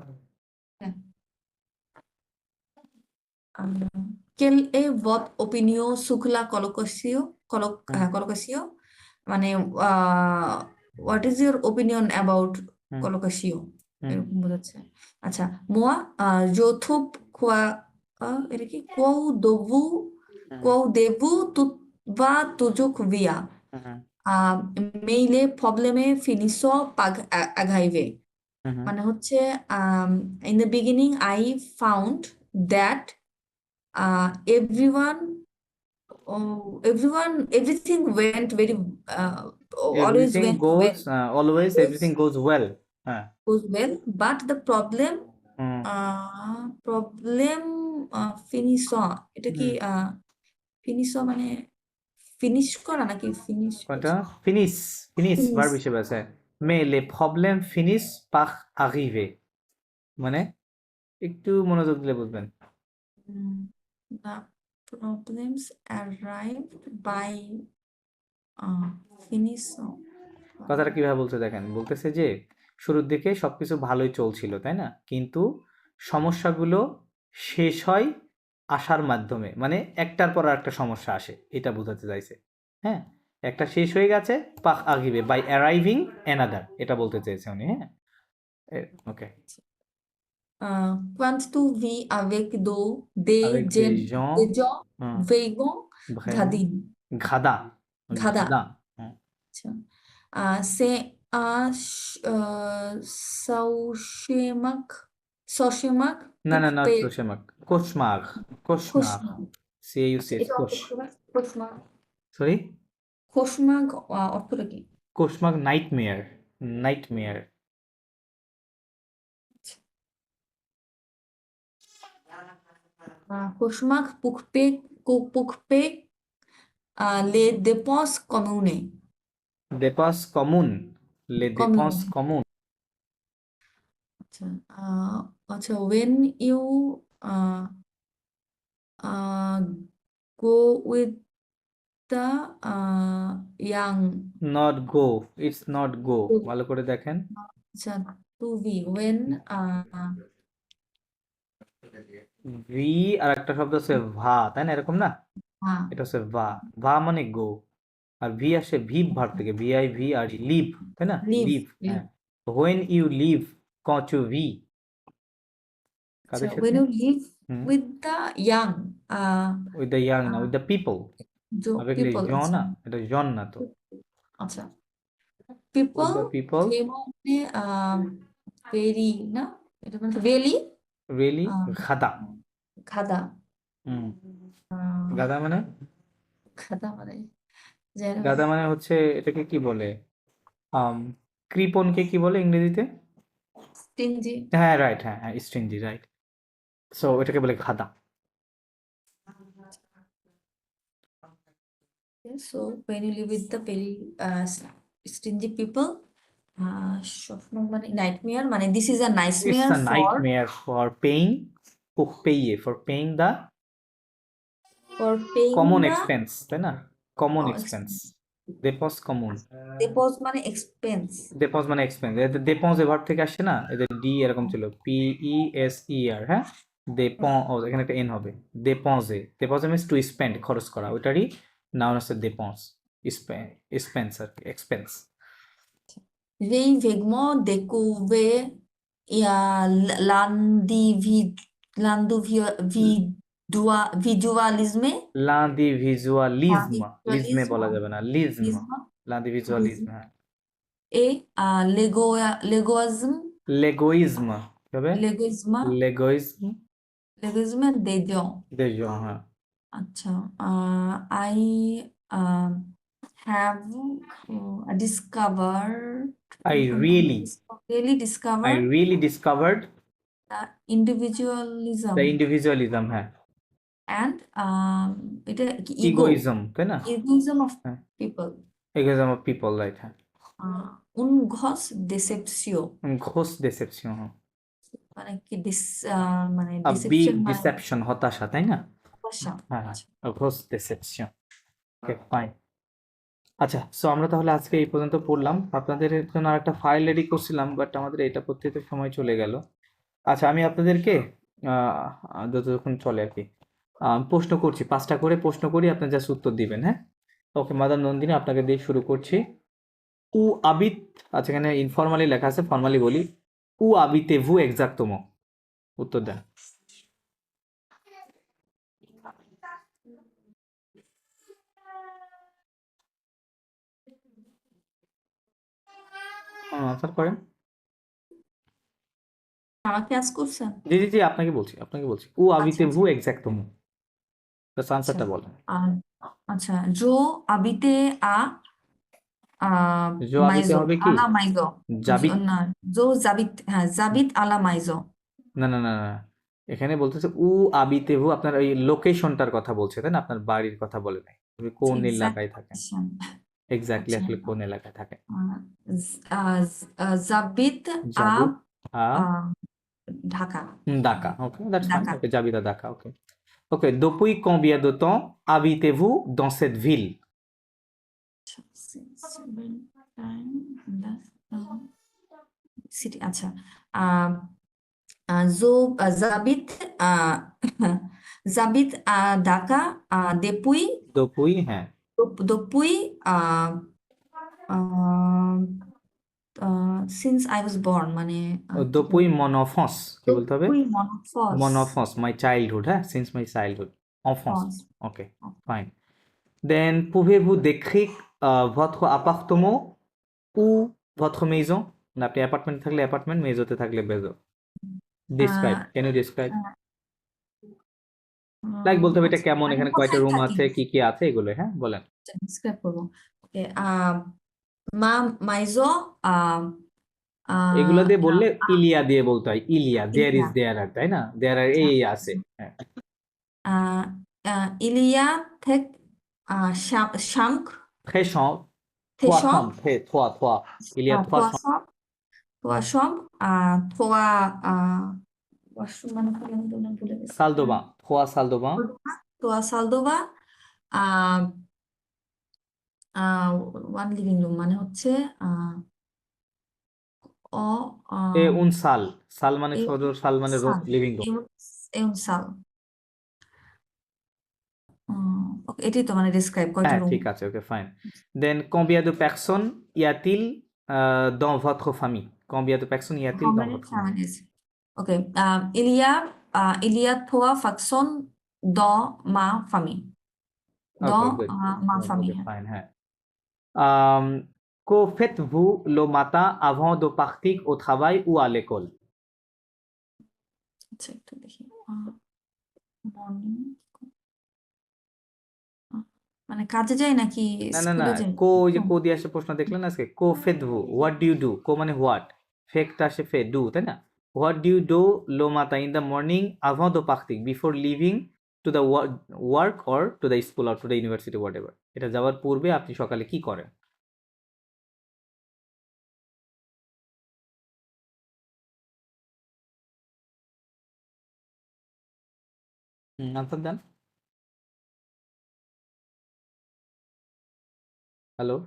quel est votre opinion sur la colocation মানে what is your opinion about hmm, colocation হুম, এরকম বোঝাচ্ছে। আচ্ছা, moi je trouve এটা কি quo devo va toujours via হুম, mais les problèmes finissent par arriver হুম, মানে হচ্ছে in the beginning I found that everything went very always everything went goes, well always everything goes well, হ্যাঁ, goes well but the problem hmm, problem finish এটা কি হুম, finish মানে finish করা নাকি finish কোনটা? Finish, finish finish verb হিসেবে আছে। mais les problèmes finissent par arriver, মানে একটু মনোযোগ দিলে বুঝবেন। the problems arrived by finish কথাটা কিভাবে বলছে দেখেন, বলতেছে যে শুরুর দিকে সবকিছু ভালোই চলছিল, তাই না? কিন্তু সমস্যাগুলো শেষ হয় আসার মাধ্যমে, মানে একটার পর একটা সমস্যা আসে, এটা বোঝাতে চাইছে, হ্যাঁ, একটা শেষ হয়ে গেছে, পাক আগিবে, বাই অ্যারাইভিং অ্যানাদার, এটা বলতে চেয়েছে উনি, হ্যাঁ, ওকে। Quando tu vi avec des avec des gens gens vegan vraiment jardin ঘাদা ঘাদা ঘাদা হুম। আচ্ছা সে সৌশেমাক সশেমাক না না নট পুকপে সোশেমাক কোশমাগ কোশমাগ খোশমাগ CAUCH এটা অর্থ কোশ কি হবে? খোশমাগ সরি খোশমাগ অর্থটা কি? কোশমাগ nightmare nightmare Cauchemar pourquoi les dépenses communes. dépenses communes les dépenses Commune. communes আচ্ছা আচ্ছা when you uh, uh, go with the young not go it's not go ভালো করে দেখেন আচ্ছা to be when ভি আর একটা শব্দ হচ্ছে ভা তাই না এরকম না এটা হচ্ছে ভা ভা মানে গো আর ভি আসে ভিভ ভার্ব থেকে VIV লিভ তাই না leave লিভ হ্যাঁ when you leave quand tu vis কাদের আচ্ছা সাথে when you live hmm with the young with the young না with the people avec les people gens আচ্ছা না এটা জন না তো আচ্ছা with people the people মানে ভেরি না এটা মানে ভেলি really গাদা খাদা হুম গাদা মানে খাদা মানে যেন গাদা মানে হচ্ছে এটাকে কি বলে কৃপনকে কি বলে ইংরেজিতে স্টিনজি হ্যাঁ রাইট হ্যাঁ হ্যাঁ স্ট্রিঞ্জি রাইট সো এটাকে বলে গাদা so when you live with the very stingy people স্বপ্ন মানে নাইটমেয়ার মানে this is a it's nightmare a for nightmare for paying pour payer for paying the paying common the expense তাই না common oh, expense dépense commune deposit মানে expense dépense মানে expense dépense এর verb থেকে আসছে না এদের ডি এরকম ছিল PESER হ্যাঁ dépense এখানে একটা এন হবে dépense dépense means to spend খরচ করা ওইটারই নাউন আছে dépense expense আর কি expense j'ai vaguement découvert l'individualisme l'individualisme লিজমে বলা যাবে না লিজম l'individualisme হ্যাঁ et l'égoïsme l'égoïsme কি হবে l'égoïsme l'égoïsme des gens des gens হ্যাঁ আচ্ছা I have discovered I really discovered the individualism the individualism হ্যাঁ and এটা কি ego egoism তাই না egoism of হ্যাঁ people egoism of people right হ্যাঁ une grosse déception grosse déception হ্যাঁ মানে কি মানে a deception big মানে deception হতাশা তাই না হতাশা। হ্যাঁ হ্যাঁ a gross deception okay fine আচ্ছা সো আমরা তাহলে আজকে এই পর্যন্ত পড়লাম আপনাদের জন্য আরেকটা ফাইল রেডি করছিলাম বাট আমাদের এটা পড়তে তো সময় চলে গেল আচ্ছা আমি আপনাদেরকে যতক্ষণ চলে আর কি প্রশ্ন করছি 5টা করে প্রশ্ন করি আপনি জাস্ট উত্তর দিবেন হ্যাঁ ওকে মাদাম নন্দিনী আপনাকে দিয়ে শুরু করছি উ আবিত আচ্ছা এখানে ইনফর্মালি লেখা আছে ফর্মালি বলি উ আবিতে ভু এক্সাক্টমো উত্তর দেন আনসার করেন আমাকে আজ করছেন জি জি জি আপনাকে বলছি উ আবিতে ভু এক্সাক্টমো জাস্ট আনসারটা বলেন আচ্ছা জো আবিতে জো আবিতে মাইজো হবে কি আলা মাইজো জাবিত না জো জাবিত হ্যাঁ জাবিত আলা মাইজো না না না না এখানে বলতেছে উ আবিতে ভু আপনার ওই লোকেশনটার কথা বলছে তাই না আপনার বাড়ির কথা বলে নাই তুমি কোন এলাকায় থাকেন এক্স্যাক্টলি আসলে কোন এলাকায় থাকেন জাবিত জাবিত আ Dhaka Dhaka okay that's fine Dhaka okay জাবিতা Dhaka okay okay depuis combien de temps habitez-vous dans cette ville city আচ্ছা জো জাবিত জাবিত ঢাকা depuis depuis হ্যাঁ depuis since I was born মানে depuis mon enfance কি বলতে হবে depuis mon enfance mon enfance my childhood হ্যাঁ since my childhood enfance okay fine Then, pouvez-vous décrire votre appartement ou votre maison? না, আপনি apartment থাকলে apartment, মেজোতে থাকলে মেজো। Describe. Ah, Can you describe? Ah, like বলতে হবে এটা আচ্ছা কেমন, আমি এখানে কয়টা কোথায় রুম থাকি আছে, কি কি আছে, এগুলো। হ্যাঁ, বলেন। ডিসক্রাইব করবো ওকে মা মাইজো এগুলা দিয়ে বললে ইলিয়া দিয়ে বলতে হয়। ইলিয়া, দেয়ার ইজ, ইলিয়া দেয়ার আর, তাই না? দেয়ার আর আচ্ছা এই আছে। হ্যাঁ। ইলিয়া থেক শামক Très champ, trois থেশম chambres, trois. Il y a trois chambres. থোয়াসম থোয়াসম থোয়া ওয়াশরুম মানে কি আমি তো নাম ভুলে গেছি Salle de bain, trois salles de bain. থোয়া সালদোভা ওয়ান লিভিং রুম মানে হচ্ছে অ Et une salle. Salle মানে এ সদর, সাল মানে সাল লিভিং রুম। এউন সাল ওকে এটাই তো মানে ডিসক্রাইব কয়টা হ্যাঁ, রুম ঠিক আছে, ওকে, fine. Then, combien de personnes y a-t-il dans votre famille? Combien de personnes y a-t-il How dans many votre famille? families? Okay. Il y a trois personnes dans ma famille. Okay, Dans good. ma Okay, famille. fine, হ্যাঁ। Que faites-vous le matin avant de partir au travail ou à l'école? আচ্ছা একটু দেখি morning মানে কাজে যাই নাকি না, স্কুলে যাই ওই যে কো দিয়ে আসে প্রশ্ন দেখলেন আজকে, কো ফেদভু, হোয়াট ডু ইউ ডু, কো মানে হোয়াট, ফেকটা আসে ফে, ডু, তাই না? হোয়াট ডু ইউ ডু লো মাতা in the morning avant de partir, before living to the work or to the school or to the university, what ever. এটা যাওয়ার পূর্বে আপনি সকালে কি করেন? আনসার দেন। হ্যালো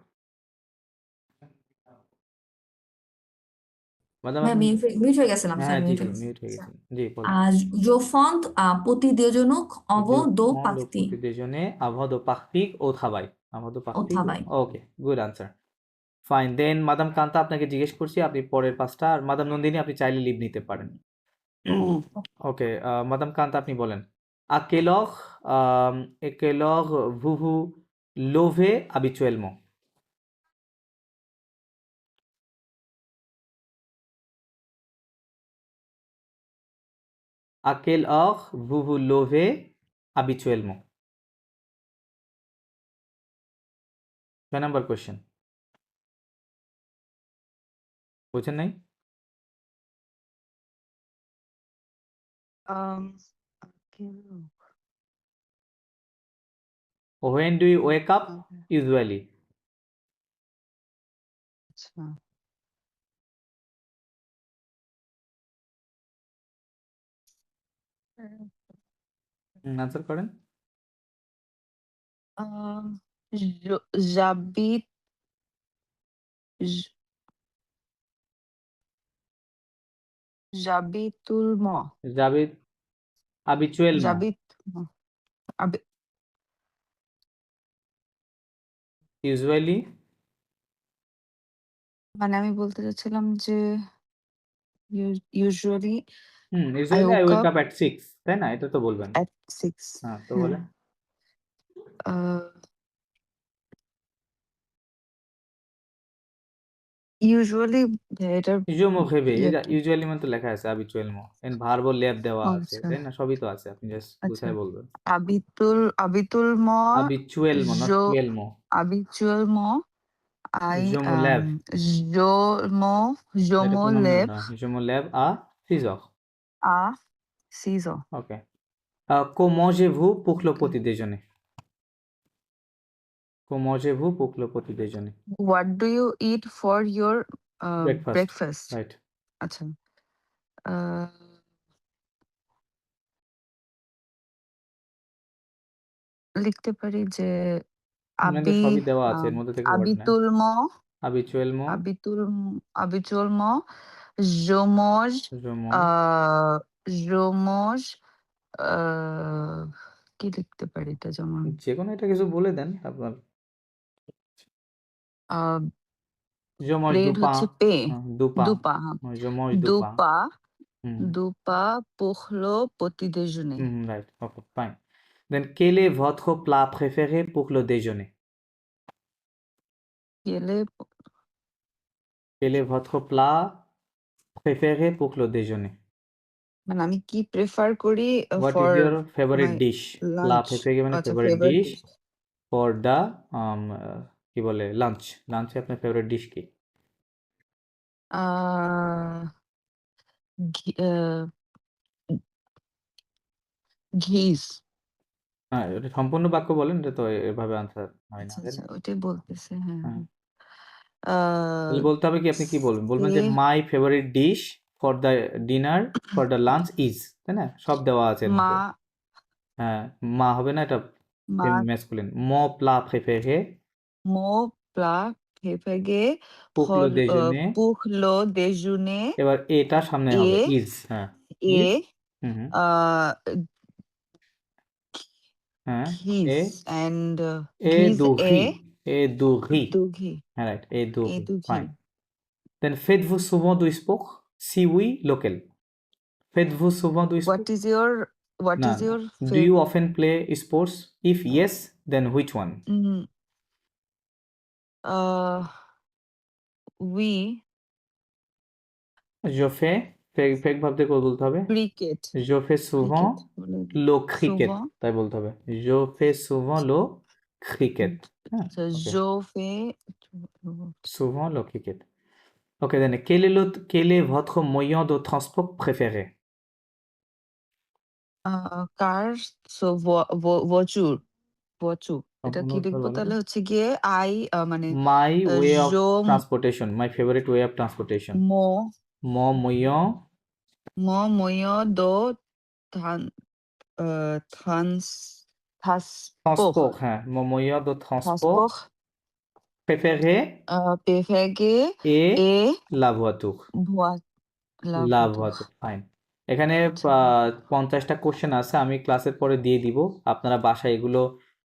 ম্যাডাম, হ্যাঁ আপনি? মিউট হয়ে গেছিলাম হ্যাঁ, সরি জি মিউট জি, হয়ে মিউট হয়ে গেছিলাম গেছেন। জি, বলেন। Je fonde petit déjeuner Je avant de prends le partir petit déjeuner avant de partir au travail. Avant de au partir? travail. ওকে, গুড আনসার। ফাইন। দেন, মাদাম কান্তা, আপনাকে জিজ্ঞেস করছি, আপনি পরের পাঁচটা। আর মাদাম নন্দিনী, আপনি চাইলে লিভ নিতে পারেন। ওকে, মাদাম কান্তা, আপনি বলেন। À quelle heure vous vous levez habituellement? À quelle heure vous vous levez habituellement? 6 number question. বুঝেন নাই? কেন? When do you wake up usually? আচ্ছা। আনসার করেন। আম জ জাবিত জ জাবিতুল ম জাবিদ, habituellement, জাবিত ম আবে usually। মানে আমি বলতে চাচ্ছিলাম যে usually I usually I woke wake up up at 6, তাই না? এটা তো বলবেন। at 6. হ্যাঁ, তো হ্যাঁ। বলেন। আ usually এটার Je me réveille, এই যে ইয়েটা usually মানে তো লেখা আছে habituellement, এন্ড ভার্ব ও লেব দেওয়া আছে, আচ্ছা, তাই না? সবই তো আছে, আপনি জাস্ট আচ্ছা। গুছায় বলবেন। habituellement habituellement, not je tuellement. habituellement I Je me lève. je je এটা me প্রোনাউন lève না। Je me lève à 6 heures. à 6 heures. OK. Que mangez-vous pour le Okay. petit déjeuner? Que mangez-vous pour le petit déjeuner? What do you eat for your Breakfast. breakfast? Right. আচ্ছা। আহ লিখতে পারি যে এখানে তো সবই দেওয়া আছে, এর মধ্যে থেকে ওয়ার্ড নেন। habituellement habituellement, habituellement je mange je mange, je mange কি লিখতে পারি এটা যেমন যেকোনো একটা কিছু বলে দেন আপনার। আহ je mange du bread pain. হচ্ছে পে du pain. দুপা হ্যাঁ Je mange du pain. দুপা হুম, দুপা pour le petit déjeuner. Right, ওকে, fine. Then, quel est votre plat préféré pour le déjeuner? গেলে Quel est votre plat préféré pour le déjeuner? মানে আমি কি prefer করি What for is your favorite my dish? Plat lunch préféré মানে আচ্ছা favorite favourite dish dish for the কি বলে lunch লাঞ্চে আপনার ফেভারিট ডিশ কি? ঘিস হ্যাঁ, এটা সম্পূর্ণ বাক্য বলেন, এটা তো এভাবে আনসার হয় না, আচ্ছা তাই আচ্ছা না? ওইটাই বলতেছে হ্যাঁ হ্যাঁ, হ্যাঁ তাহলে বলতে হবে কি, আপনি কি বলবেন? বলবেন যে সে my favourite dish for the dinner for the lunch is, তাই না? সব দেওয়া আছে এর মা মধ্যে। হ্যাঁ, মা হবে না, এটা মা ম্যাসকুলিন। mon plat préféré মো প্লা ফেফেগে pour le déjeuner, পুখ লো দেজুনে এবার এটা সামনে এ হবে ইজ। হ্যাঁ, এ ইজ। হুম হুম। হ্যাঁ, ঘিস এ অ্যান্ড এ ঘিস দু এ ঘি, এ দু ঘি। দুঘি হ্যাঁ, রাইট, এ দু এ ঘি, দুঘি fine. Then faites-vous souvent du sport? Si oui, lequel? Faites-vous souvent du sport? What না, ইজ না। Your Do you often play sports? If yes, then which one? We Je fais, fake ভাব দিয়ে বলতে হবে। Cricket Je fais souvent cricket বলে le শুভ cricket, তাই বলতে হবে। Je fais souvent le cricket. হ্যাঁ, আচ্ছা ওকে। জো ফে Souvent le cricket. Ok, then quel est votre moyen de transport préféré? Car সো ভচুর ভচু এটা সম্পূর্ণ কি উত্তর লিখবো বলেন। তাহলে হচ্ছে গিয়ে আই মানে My way of Joe transportation, my favorite way of transportation. Md Mon moyen ময় দো থান Thums থাসপোখ transport, hein, mon moyen de transport থাসপোখ préféré পেফেগে est এ la voiture. ভুয়া La লাভটুক voiture, fine. এখানে আচ্ছা 50টা কোশ্চেন আছে, আমি ক্লাসের পরে দিয়ে দিব। আপনারা বাসায় এগুলো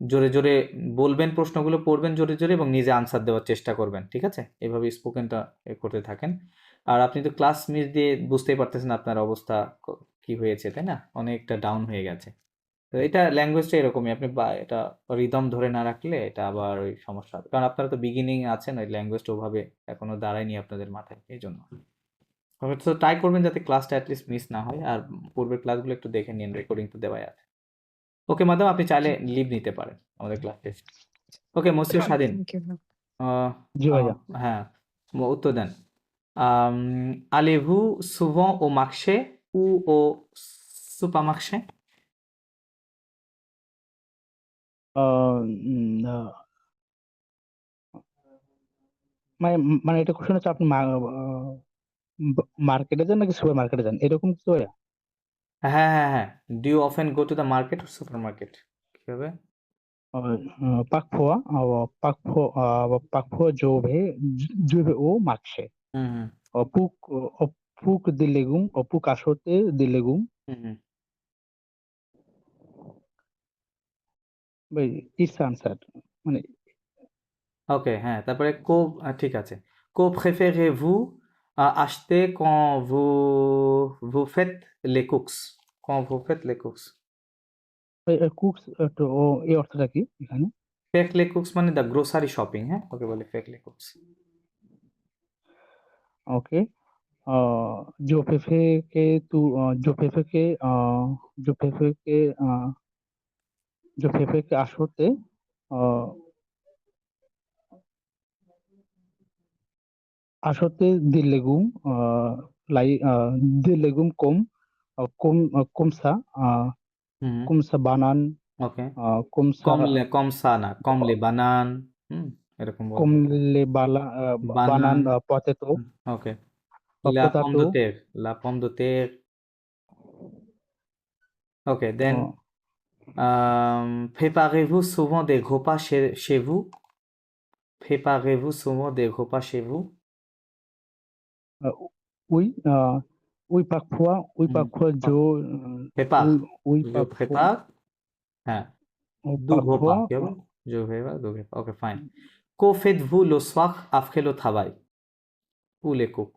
জোরে জোরে বলবেন, প্রশ্নগুলো পড়বেন জোরে জোরে এবং নিজে আনসার দেওয়ার চেষ্টা করবেন, ঠিক আছে? এভাবে স্পোকেনটা করতে থাকেন। আর আপনি তো ক্লাস মিস দিয়ে বুঝতেই পারতেছেন আপনার অবস্থা কি হয়েছে, তাই না? অনেকটা ডাউন হয়ে গেছে। তো এটা ল্যাঙ্গুয়েজটা এরকমই, আপনি এটা রিদম ধরে না রাখলে এটা আবার ওই সমস্যা হবে, কারণ আপনারা তো বিগিনিং আছেন, ওই ল্যাঙ্গুয়েজটা ওভাবে এখনো দাঁড়ায়নি আপনাদের মাথায়, এই জন্য। তো ট্রাই করবেন যাতে ক্লাসটা অ্যাটলিস্ট মিস না হয়, আর পূর্বের ক্লাসগুলো একটু দেখে নিন, রেকর্ডিং তো দেওয়াই আছে। ওকে ম্যাডাম, আপনি চাইলে লিভ নিতে পারেন আমাদের ক্লাস টেস্ট। ওকে মসিউর স্বাধীন, থ্যাংক ইউ জি ভাইয়া। হ্যাঁ, উত্তর দেন। allez-vous souvent au marché ou au supermarché? মানে মানে এটা কোশ্চেন হচ্ছে আপনি মার্কেটে যান নাকি সুপার মার্কেটে যান, এরকম কিছু ভাইয়া? হ্যাঁ হ্যাঁ হ্যাঁ, do you often go to the market or supermarket? কি হবে? parfois parfois je vais au marché হুম হুম pour pour des légumes pour acheter des légumes. হুম হুম। ভাই ইটস আনসার মানে ওকে, হ্যাঁ, তারপরে ঠিক আছে। কো প্রেফেরেভু acheter quand vous faites les courses? Quand vous faites les courses? Cooks তো এই অর্থটা কি এখানে? Faites les courses মানে দ্য গ্রোসারি শপিং, হ্যাঁ, ওকে বলে faites les courses. ओके जो फेफे के तू जो फेफे के जो फेफे के जो फेफे के आशोते आशोते दिलेगुम लाई दिलेगुम कुमसा হুম হুম, कुमसा बानान ওকে। कुमसा কমসা না, কমলে বানান, এরকম বলতে হবে। कुमले বানান, बानान पोटैटो ওকে। La pomme potato de terre, la pomme de terre. Ok, then préparez-vous souvent des repas chez vous? Préparez-vous souvent des repas chez vous? oui oui হুম, parfois pa- prépare, oui je prépare, হ্যাঁ, du repas, parfois কি হবে? Je prépare, du repas, ok, fine. Que faites-vous le soir après le travail? Ou les cook?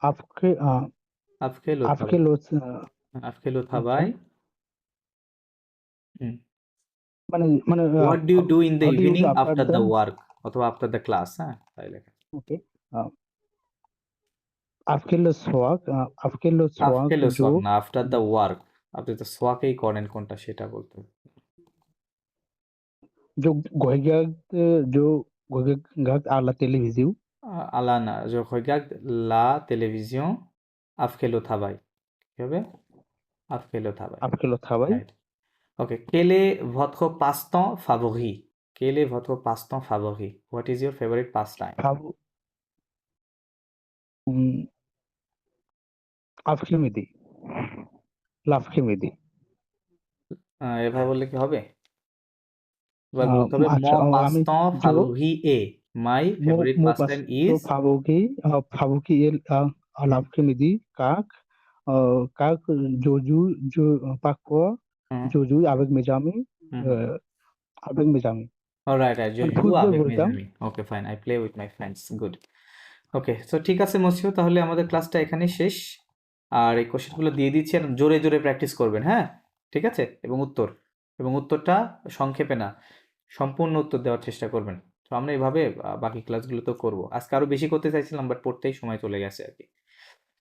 आपके Après le आपके travail. लोग Après le अच्छा travail, হুম। মানে মানে What do you do in the how do you use evening after after the the work অথবা after the class? হ্যাঁ, তাই লেখা। okay आपके लो After स्वाग the जो swag না, after the work। আপনি তো সোয়াকেই করেন কোনটা সেটা বলতে হবে। जो goyag जो goyag à la télévision আলা না, je regarde la télévision après le travail। কি হবে? Après le travail। आपके लो travail Right. Ok. Quel est votre passe-temps favori? Quel est votre passe-temps favori? What is your favorite pastime? फाव après-midi l'après-midi এভাবে বললে কি হবে? এবার বলতে হবে अच्छा mon আমি passe-temps जो favori est। My मो favorite मो पास pastime तो is। फावोगी ये হুম, l'après-midi काक काक जो पाको হুম, जो avec mes amis হুম, হুম। avec mes amis All right, right. Je মানে joue ফুটবল avec mes বলতাম amis. Okay, fine. I play with my friends. Good. Okay, so ঠিক আছে মসিউ, তাহলে আমাদের ক্লাসটা এখানেই শেষ। আর এই কোশ্চেনগুলো দিয়ে দিচ্ছি, আর জোরে জোরে প্র্যাকটিস করবেন, হ্যাঁ? ঠিক আছে? এবং উত্তরটা সংক্ষেপে না, সম্পূর্ণ উত্তর দেওয়ার চেষ্টা করবেন। তো আমরা এইভাবে বাকি ক্লাসগুলো তো করবো। আজকে আরো বেশি করতে চাইছিলাম, বাট পড়তেই সময় চলে গেছে আর কি।